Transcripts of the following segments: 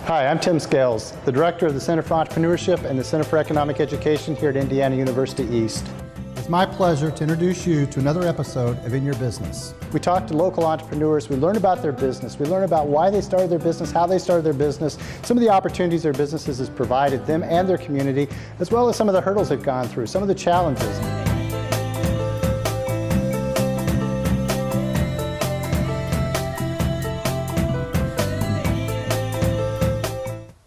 Hi, I'm Tim Scales, the Director of the Center for Entrepreneurship and the Center for Economic Education here at Indiana University East. It's my pleasure to introduce you to another episode of In Your Business. We talk to local entrepreneurs, we learn about their business, we learn about why they started their business, how they started their business, some of the opportunities their businesses has provided them and their community, as well as some of the hurdles they've gone through, some of the challenges.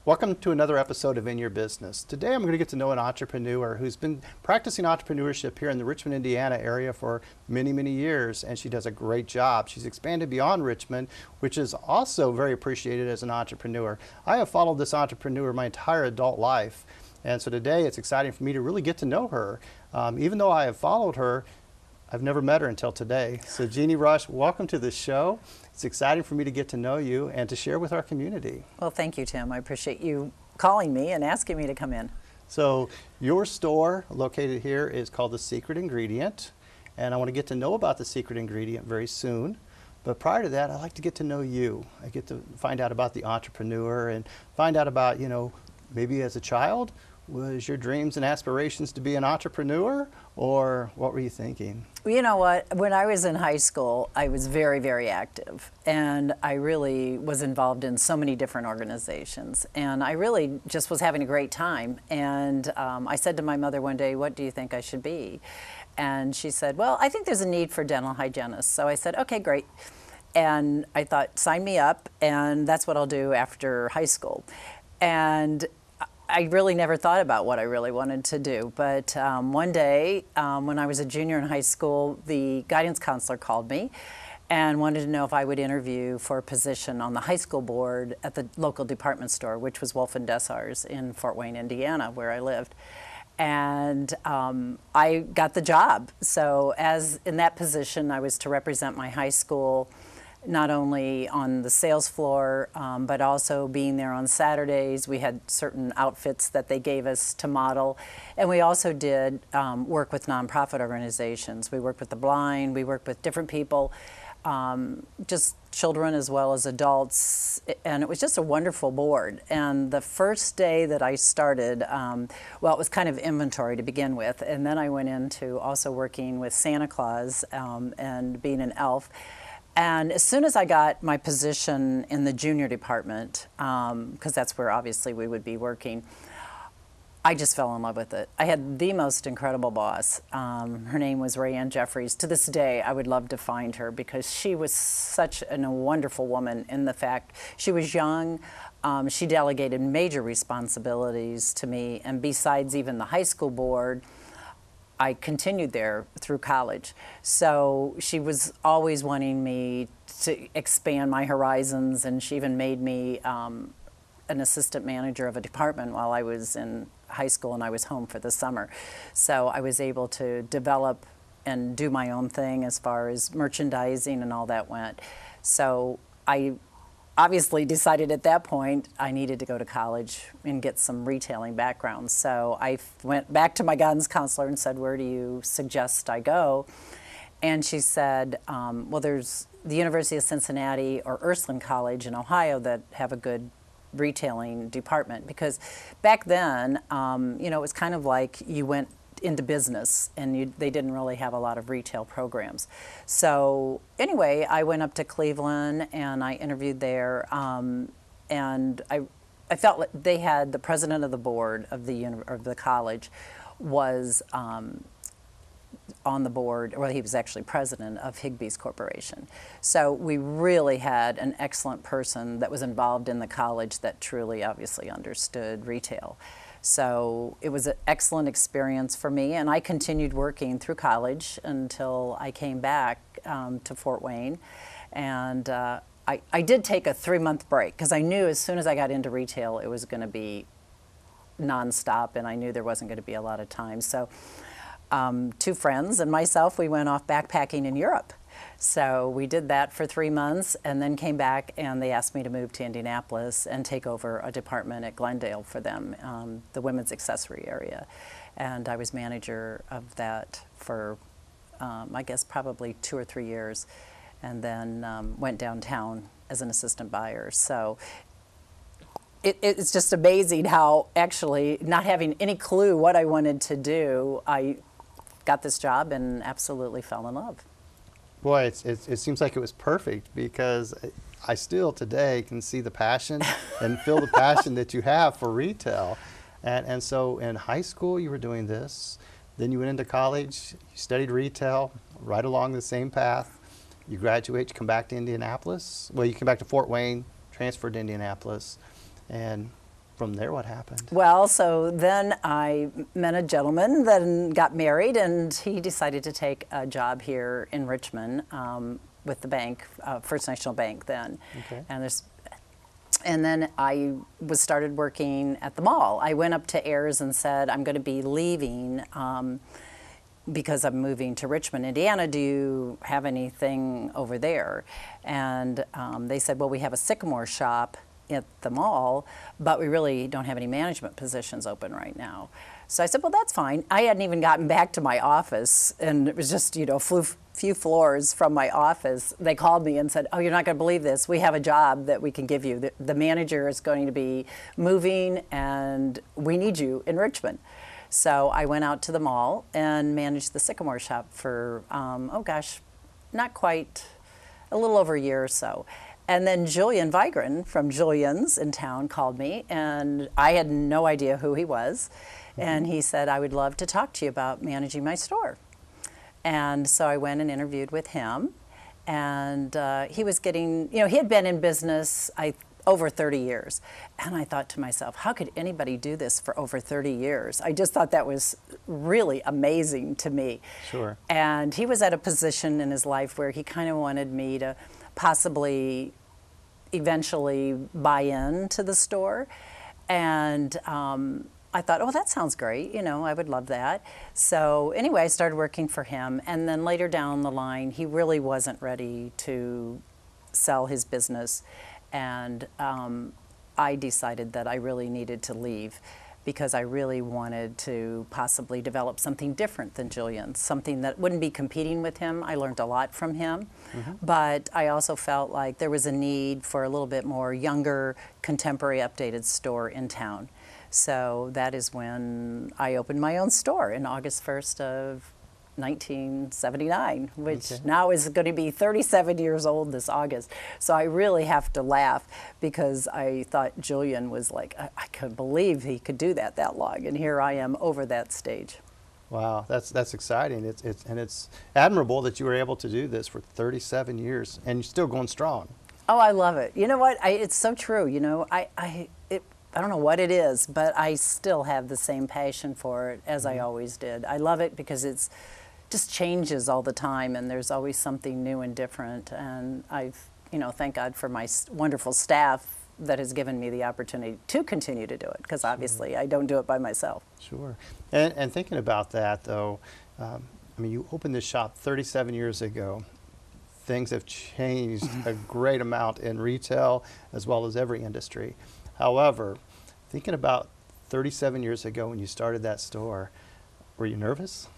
Welcome to another episode of In Your Business. Today I'm going to get to know an entrepreneur who's been practicing entrepreneurship here in the Richmond, Indiana area for many, many years, and she does a great job. She's expanded beyond Richmond, which is also very appreciated as an entrepreneur. I have followed this entrepreneur my entire adult life, and so today it's exciting for me to really get to know her. Even though I have followed her, I've never met her until today. So Jeanie Rush, welcome to the show. It's exciting for me to get to know you and to share with our community. Well, thank you, Tim. I appreciate you calling me and asking me to come in. So your store located here is called The Secret Ingredient, and I want to get to know about The Secret Ingredient very soon. But prior to that, I'd like to get to know you. I get to find out about the entrepreneur and find out about, maybe as a child, was your dreams and aspirations to be an entrepreneur, or what were you thinking? You know what? When I was in high school, I was very, very active, and I really was involved in so many different organizations, and I really just was having a great time. And I said to my mother one day, "What do you think I should be?" And she said, "Well, I think there's a need for dental hygienists." So I said, "Okay, great." And I thought, sign me up, and that's what I'll do after high school. And I really never thought about what I really wanted to do, but one day when I was a junior in high school, the guidance counselor called me and wanted to know if I would interview for a position on the high school board at the local department store, which was Wolf & Dessars in Fort Wayne, Indiana, where I lived. And I got the job. So as in that position, I was to represent my high school, not only on the sales floor, but also being there on Saturdays. We had certain outfits that they gave us to model. And we also did work with nonprofit organizations. We worked with the blind, we worked with different people, just children as well as adults. And it was just a wonderful board. And the first day that I started, well, it was kind of inventory to begin with. And then I went into also working with Santa Claus and being an elf. And as soon as I got my position in the junior department, because that's where obviously we would be working, I just fell in love with it. I had the most incredible boss. Her name was Rayanne Jeffries. To this day, I would love to find her because she was such a wonderful woman in the fact she was young. She delegated major responsibilities to me, and besides even the high school board, I continued there through college. So she was always wanting me to expand my horizons, and she even made me an assistant manager of a department while I was in high school and I was home for the summer. So I was able to develop and do my own thing as far as merchandising and all that went. So I obviously decided at that point I needed to go to college and get some retailing background. So I went back to my guidance counselor and said, "Where do you suggest I go?" And she said, well, there's the University of Cincinnati or Ursuline College in Ohio that have a good retailing department. Because back then, it was kind of like you went into business, and they didn't really have a lot of retail programs. So anyway, I went up to Cleveland and I interviewed there, and I felt like they had the president of the board of the college was on the board, well, he was actually president of Higbee's Corporation. So we really had an excellent person that was involved in the college that truly obviously understood retail. So it was an excellent experience for me, and I continued working through college until I came back to Fort Wayne. And I did take a 3-month break because I knew as soon as I got into retail it was going to be nonstop, and I knew there wasn't going to be a lot of time. So 2 friends and myself, we went off backpacking in Europe. So we did that for 3 months and then came back, and they asked me to move to Indianapolis and take over a department at Glendale for them, the women's accessory area. And I was manager of that for, I guess, probably 2 or 3 years, and then went downtown as an assistant buyer. So it's just amazing how actually not having any clue what I wanted to do, I got this job and absolutely fell in love. Boy, it seems like it was perfect, because I still today can see the passion and feel the passion that you have for retail. And so in high school you were doing this, then you went into college, you studied retail, right along the same path. You graduate, you come back to Indianapolis. Well, you came back to Fort Wayne, transferred to Indianapolis, and from there what happened? Well, so then I met a gentleman, then got married, and he decided to take a job here in Richmond with the bank, First National Bank then. Okay. And then I started working at the mall. I went up to Ayers and said, I'm going to be leaving because I'm moving to Richmond, Indiana. Do you have anything over there? And they said, well, we have a Sycamore shop at the mall, but we really don't have any management positions open right now. So I said, well, that's fine. I hadn't even gotten back to my office, and it was just, you know, a few floors from my office. They called me and said, oh, you're not going to believe this. We have a job that we can give you. The manager is going to be moving, and we need you in Richmond. So I went out to the mall and managed the Sycamore shop for, oh gosh, not quite, a little over a year or so. And then Julian Vigran from Julian's in town called me, and I had no idea who he was. And he said, I would love to talk to you about managing my store. And so I went and interviewed with him. And he was getting, you know, he had been in business over 30 years. And I thought to myself, how could anybody do this for over 30 years? I just thought that was really amazing to me. Sure. And he was at a position in his life where he kind of wanted me to possibly eventually buy into the store. And I thought, oh, that sounds great. You know, I would love that. So anyway, I started working for him. And then later down the line, he really wasn't ready to sell his business. And I decided that I really needed to leave, because I really wanted to possibly develop something different than Julian, something that wouldn't be competing with him. I learned a lot from him, but I also felt like there was a need for a little bit more younger, contemporary, updated store in town. So that is when I opened my own store in August 1st of 1979, which now is going to be 37 years old this August. So I really have to laugh, because I thought Julian was like, I couldn't believe he could do that long, and here I am over that stage. Wow, that's exciting. It's admirable that you were able to do this for 37 years, and you're still going strong. Oh, I love it. You know what? It's so true. You know, I don't know what it is, but I still have the same passion for it as I always did. I love it because it's just changes all the time, and there's always something new and different. And thank God for my wonderful staff that has given me the opportunity to continue to do it, because obviously I don't do it by myself. Sure. And thinking about that, though, I mean, you opened this shop 37 years ago. Things have changed a great amount in retail as well as every industry. However, thinking about 37 years ago when you started that store, were you nervous?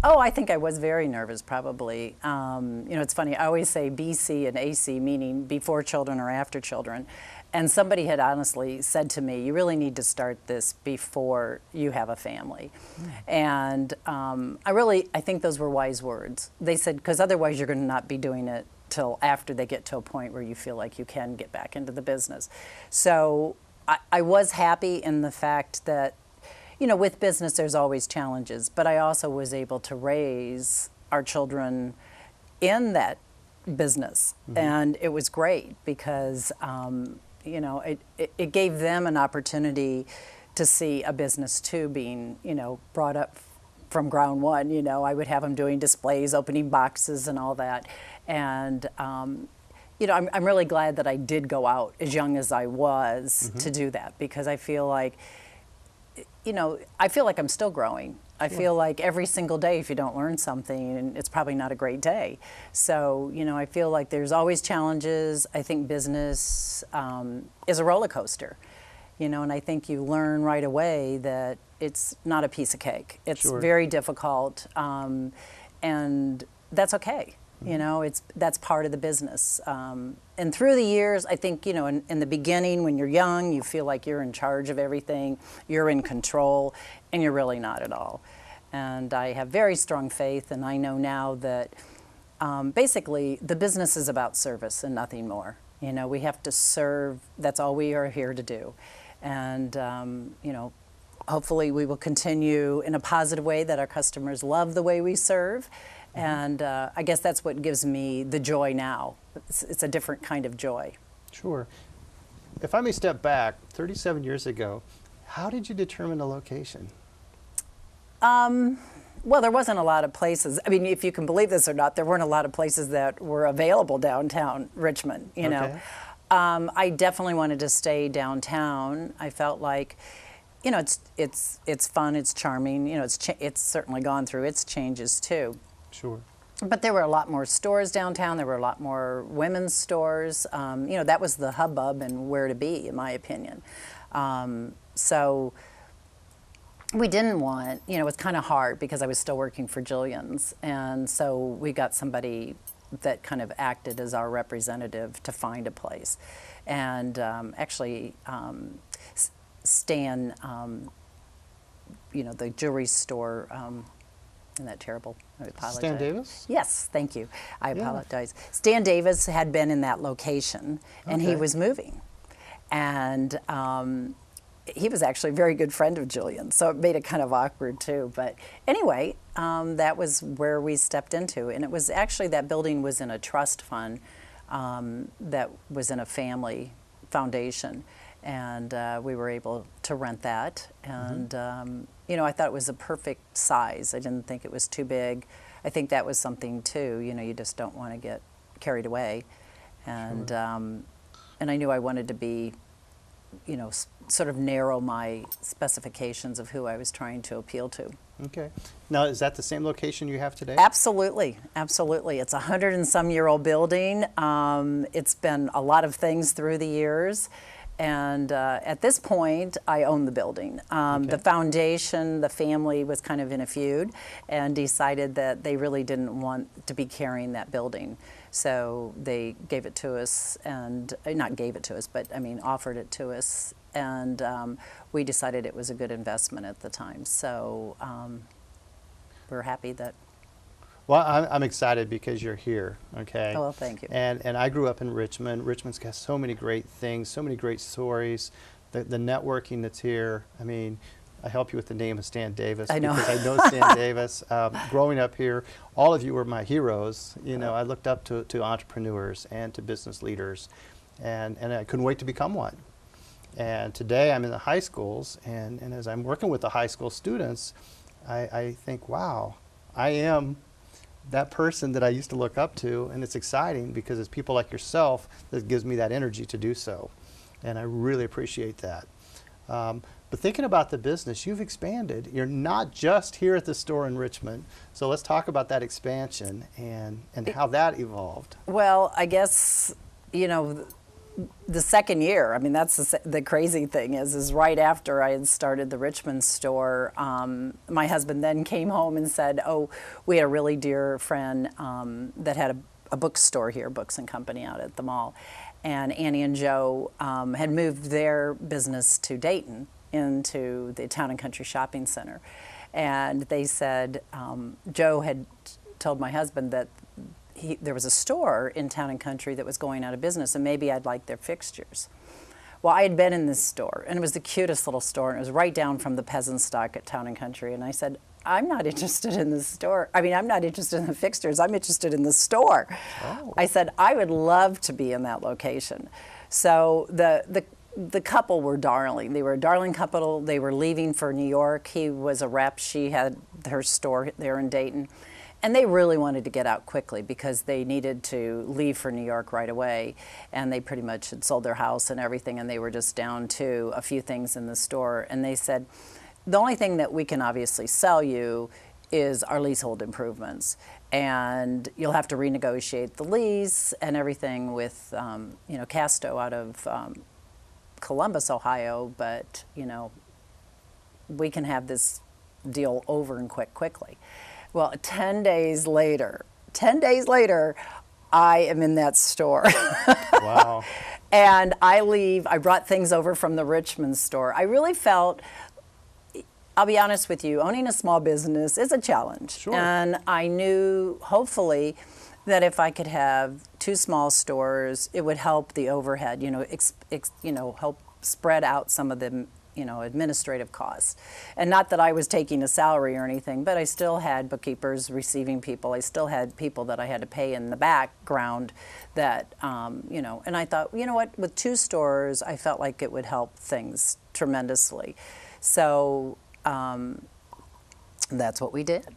Oh, I think I was very nervous, probably. It's funny, I always say BC and AC, meaning before children or after children. And somebody had honestly said to me, you really need to start this before you have a family. And I think those were wise words. They said, because otherwise you're going to not be doing it till after they get to a point where you feel like you can get back into the business. So I was happy in the fact that, you know, with business there's always challenges, but I also was able to raise our children in that business. And it was great because, it gave them an opportunity to see a business too being, brought up from ground one. I would have them doing displays, opening boxes and all that. And, I'm really glad that I did go out as young as I was to do that, because I feel like, I'm still growing. I feel like every single day, if you don't learn something, it's probably not a great day. So, I feel like there's always challenges. I think business is a roller coaster, and I think you learn right away that it's not a piece of cake. It's very difficult, and that's okay. You know, that's part of the business. And through the years, I think, you know, in the beginning, when you're young, you feel like you're in charge of everything, you're in control, and you're really not at all. And I have very strong faith, and I know now that basically the business is about service and nothing more. You know, we have to serve, that's all we are here to do. And, you know, hopefully we will continue in a positive way, that our customers love the way we serve. And I guess that's what gives me the joy now. It's a different kind of joy. Sure. If I may step back, 37 years ago, how did you determine the location? Well, there wasn't a lot of places. I mean, if you can believe this or not, there weren't a lot of places that were available downtown Richmond, you know. I definitely wanted to stay downtown. I felt like, you know, it's fun, it's charming. You know, it's certainly gone through its changes too. Sure. But there were a lot more stores downtown. There were a lot more women's stores. You know, that was the hubbub and where to be, in my opinion. So we didn't want, you know, it was kind of hard because I was still working for Jillian's. And so we got somebody that kind of acted as our representative to find a place. And actually, Stan, you know, the jewelry store, isn't that terrible? I apologize. Stan Davis? Yes, thank you. I apologize. Stan Davis had been in that location, and he was moving. And he was actually a very good friend of Jillian, so it made it kind of awkward too. But anyway, that was where we stepped into. And it was actually, that building was in a trust fund that was in a family foundation. And we were able to rent that. And, you know, I thought it was a perfect size. I didn't think it was too big. I think that was something too, you know, you just don't want to get carried away. And, and I knew I wanted to be, you know, sort of narrow my specifications of who I was trying to appeal to. Okay. Now, is that the same location you have today? Absolutely, absolutely. It's a 100-and-some-year-old building. It's been a lot of things through the years. And at this point, I own the building. The foundation, the family was kind of in a feud and decided that they really didn't want to be carrying that building. So they gave it to us, and not gave it to us, but I mean offered it to us. And we decided it was a good investment at the time. So we're happy that. Well, I'm excited because you're here, okay? Oh, well, thank you. And I grew up in Richmond. Richmond's got so many great things, so many great stories. The networking that's here. I mean, I help you with the name of Stan Davis. I know. Because I know Stan Davis. Growing up here, all of you were my heroes. You know, I looked up to entrepreneurs and to business leaders, and I couldn't wait to become one. And today I'm in the high schools, and as I'm working with the high school students, I think, wow, I am that person that I used to look up to, and it's exciting because it's people like yourself that gives me that energy to do so, and I really appreciate that. But thinking about the business, you've expanded. You're not just here at the store in Richmond, so let's talk about that expansion and how that evolved. Well, I guess, you know, the second year, I mean, that's the crazy thing is right after I had started the Richmond store, my husband then came home and said, oh, we had a really dear friend that had a bookstore here, Books and Company out at the mall. And Annie and Joe had moved their business to Dayton into the Town and Country Shopping Center. And they said, Joe had told my husband that there was a store in Town and Country that was going out of business, and maybe I'd like their fixtures. Well, I had been in this store, and it was the cutest little store, and it was right down from the peasant stock at Town and Country. And I said, I'm not interested in the store. I mean, I'm not interested in the fixtures. I'm interested in the store. Oh. I said, I would love to be in that location. So the couple were darling. They were a darling couple. They were leaving for New York. He was a rep. She had her store there in Dayton. And they really wanted to get out quickly because they needed to leave for New York right away. And they pretty much had sold their house and everything, and they were just down to a few things in the store. And they said, the only thing that we can obviously sell you is our leasehold improvements. And you'll have to renegotiate the lease and everything with, you know, Casto out of Columbus, Ohio. But, you know, we can have this deal over and quickly. Well, 10 days later, 10 days later, I am in that store. Wow. And I leave, I brought things over from the Richmond store. I really felt, I'll be honest with you, owning a small business is a challenge. Sure. And I knew, hopefully, that if I could have 2 small stores, it would help the overhead, help spread out some of the administrative costs. And not that I was taking a salary or anything, but I still had bookkeepers, receiving people. I still had people that I had to pay in the background that, and I thought, you know what, with 2 stores, I felt like it would help things tremendously. So that's what we did.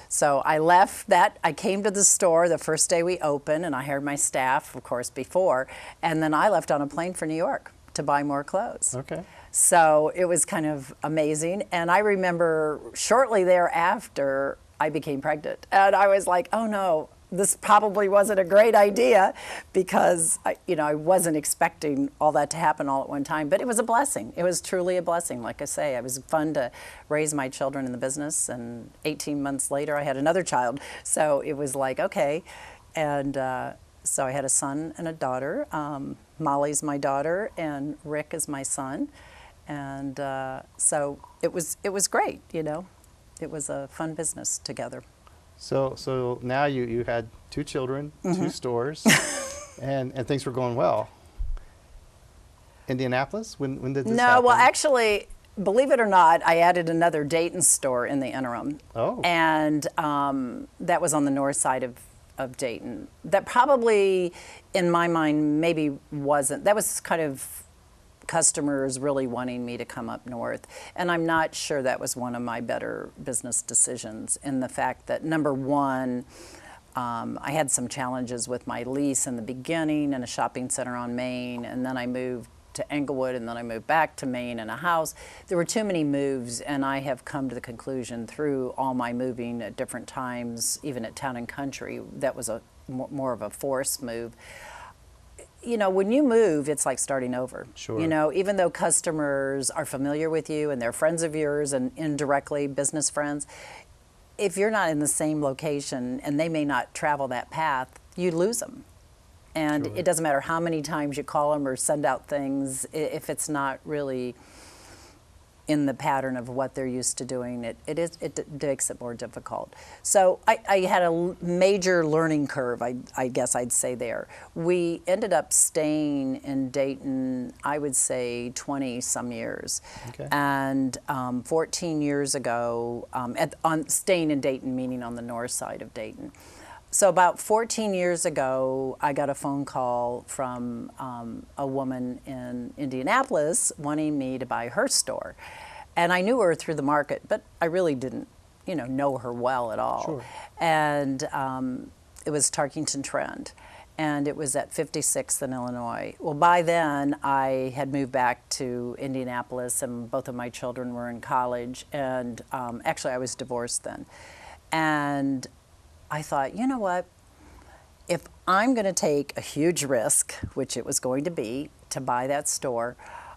So I left that. I came to the store the first day we opened, and I hired my staff, of course, before. And then I left on a plane for New York to buy more clothes. Okay. So it was kind of amazing. And I remember shortly thereafter, I became pregnant. And I was like, oh no, this probably wasn't a great idea, because I wasn't expecting all that to happen all at one time. But it was a blessing. It was truly a blessing. Like I say, it was fun to raise my children in the business. And 18 months later, I had another child. So it was like, okay. And so I had a son and a daughter. Molly's my daughter, and Rick is my son. And so it was great, It was a fun business together. So now you had 2 children, 2 stores, and things were going well. Indianapolis, when did this happen? No, well, actually, believe it or not, I added another Dayton store in the interim. Oh. And that was on the north side of Dayton. That probably, in my mind, maybe wasn't. That was kind of customers really wanting me to come up north. And I'm not sure that was one of my better business decisions, in the fact that, number one, I had some challenges with my lease in the beginning in a shopping center on Main, and then I moved to Englewood, and then I moved back to Maine in a house. There were too many moves, and I have come to the conclusion through all my moving at different times, even at Town and Country, that was a more of a forced move. When you move, it's like starting over. Sure. Even though customers are familiar with you and they're friends of yours and indirectly business friends, if you're not in the same location and they may not travel that path, you lose them. And Sure. It doesn't matter how many times you call them or send out things, if it's not really in the pattern of what they're used to doing, it makes it more difficult. So I had a major learning curve, I guess I'd say there. We ended up staying in Dayton, I would say 20 some years. Okay. And 14 years ago, staying in Dayton, meaning on the north side of Dayton. So about 14 years ago, I got a phone call from a woman in Indianapolis wanting me to buy her store. And I knew her through the market, but I really didn't, know her well at all. Sure. And it was Tarkington Trend, and it was at 56th in Illinois. Well, by then, I had moved back to Indianapolis, and both of my children were in college, and actually I was divorced then. And I thought, you know what, if I'm going to take a huge risk, which it was going to be, to buy that store,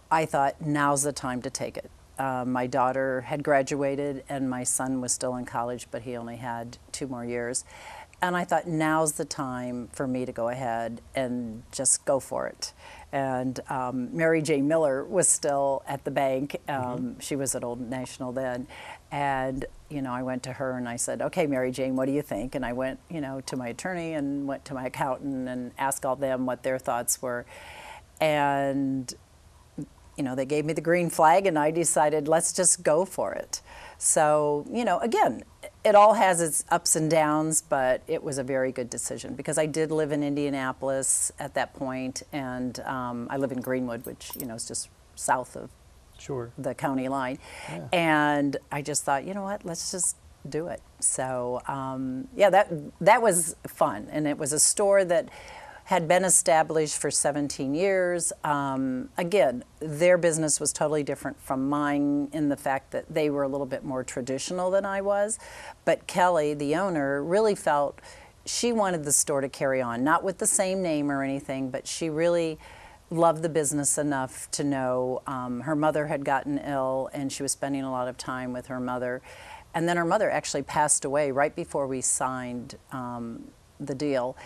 I thought now's the time to take it. My daughter had graduated and my son was still in college, but he only had 2 more years. And I thought now's the time for me to go ahead and just go for it. And Mary J. Miller was still at the bank. She was at Old National then. And, I went to her and I said, okay, Mary Jane, what do you think? And I went, to my attorney and went to my accountant and asked all them what their thoughts were. And, they gave me the green flag and I decided, let's just go for it. So, again, it all has its ups and downs, but it was a very good decision because I did live in Indianapolis at that point, and I live in Greenwood, which, is just south of Sure. the county line. Yeah. And I just thought, you know what, let's just do it. So, that was fun. And it was a store that had been established for 17 years. Again, their business was totally different from mine in the fact that they were a little bit more traditional than I was. But Kelly, the owner, really felt she wanted the store to carry on, not with the same name or anything, but she really loved the business enough to know her mother had gotten ill and she was spending a lot of time with her mother. And then her mother actually passed away right before we signed the deal.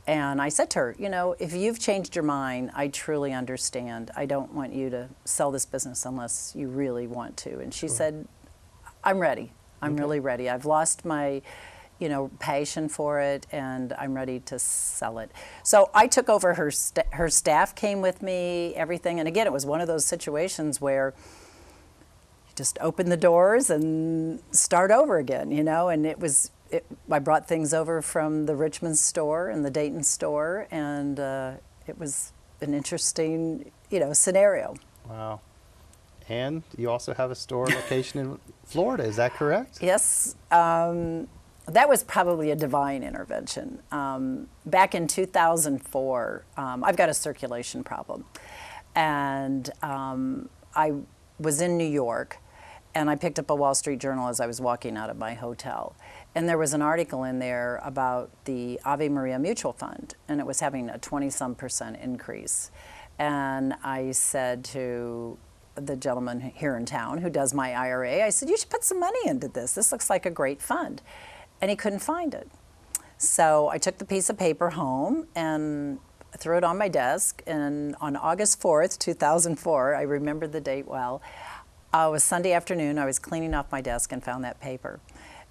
And I said to her, you know, if you've changed your mind, I truly understand. I don't want you to sell this business unless you really want to. And she said, I'm ready. I'm really ready. I've lost my, you know, passion for it, and I'm ready to sell it. So I took over her staff came with me, everything. And again, it was one of those situations where you just open the doors and start over again, you know, and I brought things over from the Richmond store and the Dayton store, and it was an interesting, you know, scenario. Wow. And you also have a store location in Florida, is that correct? Yes. That was probably a divine intervention. Back in 2004, I've got a circulation problem. And I was in New York, and I picked up a Wall Street Journal as I was walking out of my hotel. And there was an article in there about the Ave Maria Mutual Fund, and it was having a 20-some% increase. And I said to the gentleman here in town who does my IRA, I said, you should put some money into this. This looks like a great fund. And he couldn't find it. So I took the piece of paper home and threw it on my desk. And on August 4th, 2004, I remember the date well, it was Sunday afternoon. I was cleaning off my desk and found that paper.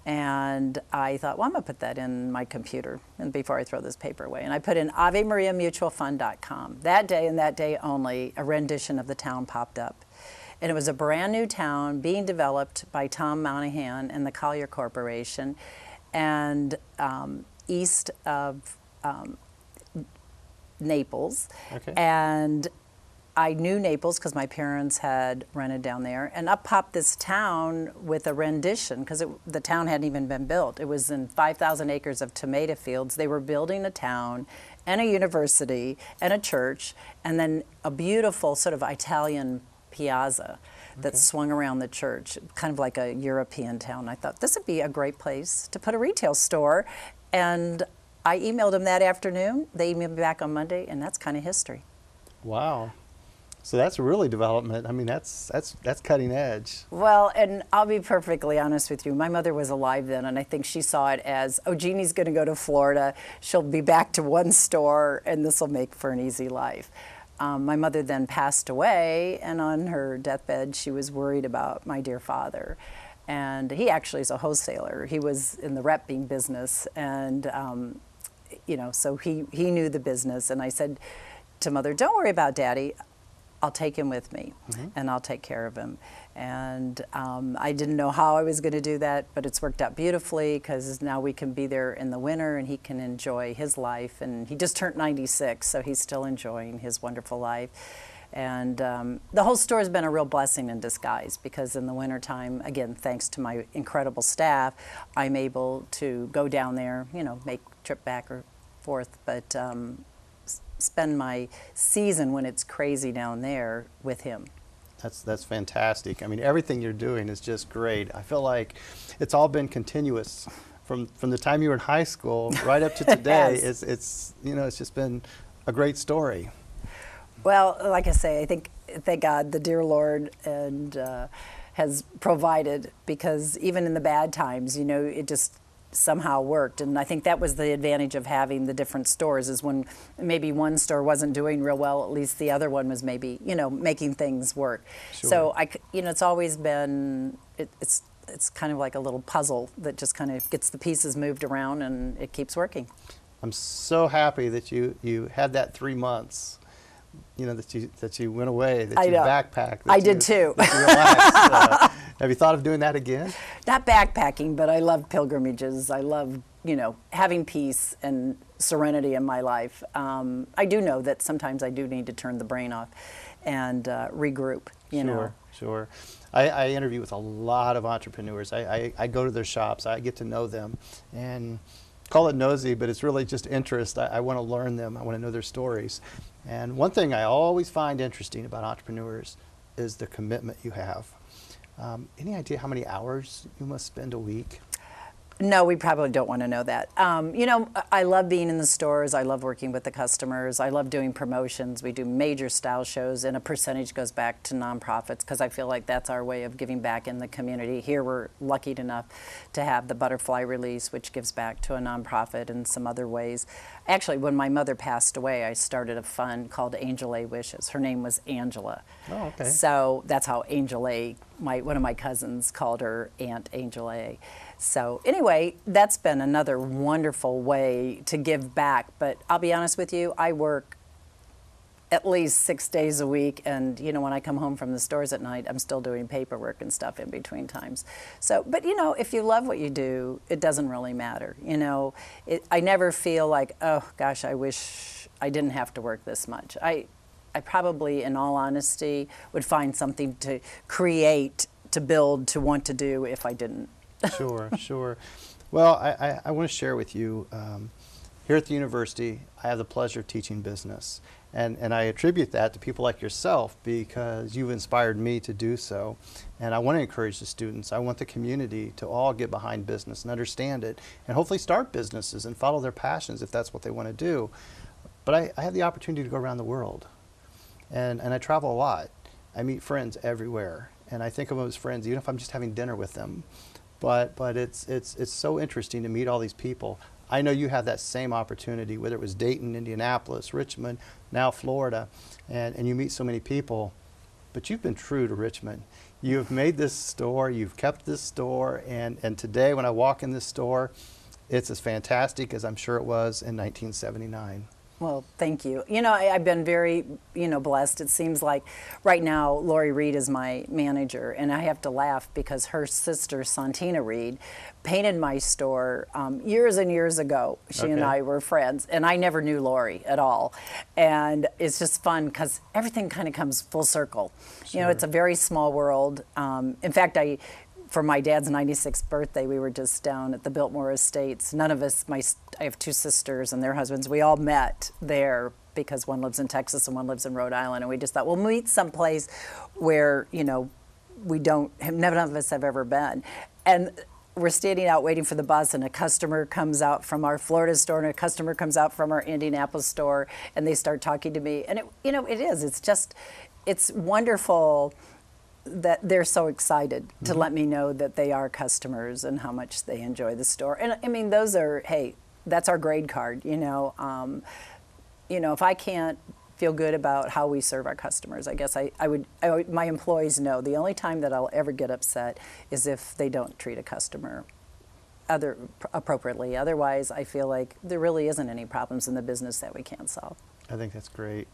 And I thought, well, I'm going to put that in my computer and before I throw this paper away. And I put in AveMariaMutualFund.com. That day and that day only, a rendition of the town popped up. And it was a brand new town being developed by Tom Monahan and the Collier Corporation, and east of Naples. Okay. And I knew Naples because my parents had rented down there, and up popped this town with a rendition because the town hadn't even been built. It was in 5,000 acres of tomato fields. They were building a town and a university and a church, and then a beautiful sort of Italian piazza that swung around the church, kind of like a European town. I thought this would be a great place to put a retail store, and I emailed them that afternoon. They emailed me back on Monday, and that's kind of history. Wow. So that's really development. I mean, that's cutting edge. Well, and I'll be perfectly honest with you. My mother was alive then, and I think she saw it as, oh, Jeannie's going to go to Florida. She'll be back to one store, and this will make for an easy life. My mother then passed away, and on her deathbed, she was worried about my dear father. And he actually is a wholesaler. He was in the repping business, and you know, so he knew the business. And I said to Mother, don't worry about Daddy. I'll take him with me, and I'll take care of him. And I didn't know how I was going to do that, but it's worked out beautifully because now we can be there in the winter and he can enjoy his life. And he just turned 96, so he's still enjoying his wonderful life. And the whole store has been a real blessing in disguise because in the wintertime, again, thanks to my incredible staff, I'm able to go down there, you know, make a trip back or forth, but spend my season when it's crazy down there with him. That's fantastic. I mean, everything you're doing is just great. I feel like it's all been continuous from the time you were in high school right up to today. Yes. It's you know, it's just been a great story. Well, like I say, I think, thank God, the dear Lord and has provided, because even in the bad times, you know, it just somehow worked. And I think that was the advantage of having the different stores, is when maybe one store wasn't doing real well, at least the other one was maybe, you know, making things work. Sure. So you know, it's always been, it's kind of like a little puzzle that just kind of gets the pieces moved around and it keeps working. I'm so happy that you had that 3 months. You know, that you went away, that you backpacked. I did too. That you relaxed. Have you thought of doing that again? Not backpacking, but I love pilgrimages. I love, you know, having peace and serenity in my life. I do know that sometimes I do need to turn the brain off and regroup, you know. Sure. I interview with a lot of entrepreneurs. I go to their shops. I get to know them. And call it nosy, but it's really just interest. I want to learn them. I want to know their stories. And one thing I always find interesting about entrepreneurs is the commitment you have. Any idea how many hours you must spend a week? No, we probably don't want to know that. You know, I love being in the stores. I love working with the customers. I love doing promotions. We do major style shows, and a percentage goes back to nonprofits because I feel like that's our way of giving back in the community. Here, we're lucky enough to have the butterfly release, which gives back to a nonprofit in some other ways. Actually, when my mother passed away, I started a fund called Angel A Wishes. Her name was Angela. Oh, okay. So that's how Angel A, one of my cousins called her Aunt Angel A. So anyway, that's been another wonderful way to give back. But I'll be honest with you, I work at least 6 days a week, and you know, when I come home from the stores at night, I'm still doing paperwork and stuff in between times. So, but you know, if you love what you do, it doesn't really matter. You know, I never feel like, oh gosh, I wish I didn't have to work this much. I probably, in all honesty, would find something to create, to build, to want to do if I didn't. Sure, sure. Well, I want to share with you, here at the university, I have the pleasure of teaching business. And I attribute that to people like yourself because you've inspired me to do so. And I want to encourage the students. I want the community to all get behind business and understand it and hopefully start businesses and follow their passions if that's what they want to do. But I have the opportunity to go around the world. And I travel a lot. I meet friends everywhere. And I think of them as friends even if I'm just having dinner with them. But it's so interesting to meet all these people. I know you have that same opportunity, whether it was Dayton, Indianapolis, Richmond, now Florida, and you meet so many people, but you've been true to Richmond. You've made this store, you've kept this store, and today when I walk in this store, it's as fantastic as I'm sure it was in 1979. Well, thank you. You know, I've been very, you know, blessed. It seems like right now Lori Reed is my manager, and I have to laugh because her sister, Santina Reed, painted my store years and years ago. She and I were friends, and I never knew Lori at all. And it's just fun because everything kind of comes full circle. Sure. You know, it's a very small world. In fact, for my dad's 96th birthday, we were just down at the Biltmore Estates. None of us, I have two sisters and their husbands, we all met there because one lives in Texas and one lives in Rhode Island. And we just thought, we'll meet someplace where, you know, none of us have ever been. And we're standing out waiting for the bus, and a customer comes out from our Florida store and a customer comes out from our Indianapolis store, and they start talking to me. And, it's wonderful that they're so excited to let me know that they are customers and how much they enjoy the store. And I mean, that's our grade card, you know. If I can't feel good about how we serve our customers, I guess my employees know the only time that I'll ever get upset is if they don't treat a customer appropriately. Otherwise, I feel like there really isn't any problems in the business that we can't solve. I think that's great.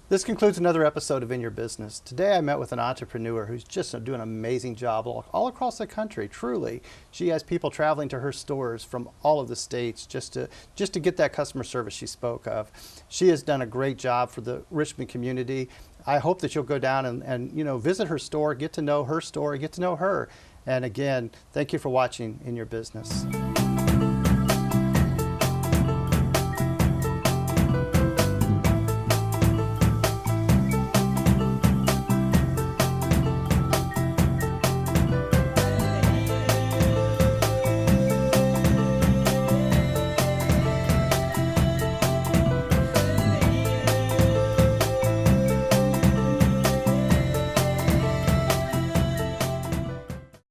This concludes another episode of In Your Business. Today I met with an entrepreneur who's just doing an amazing job all across the country, truly. She has people traveling to her stores from all of the states just to get that customer service she spoke of. She has done a great job for the Richmond community. I hope that you'll go down and visit her store, get to know her store, get to know her. And again, thank you for watching In Your Business.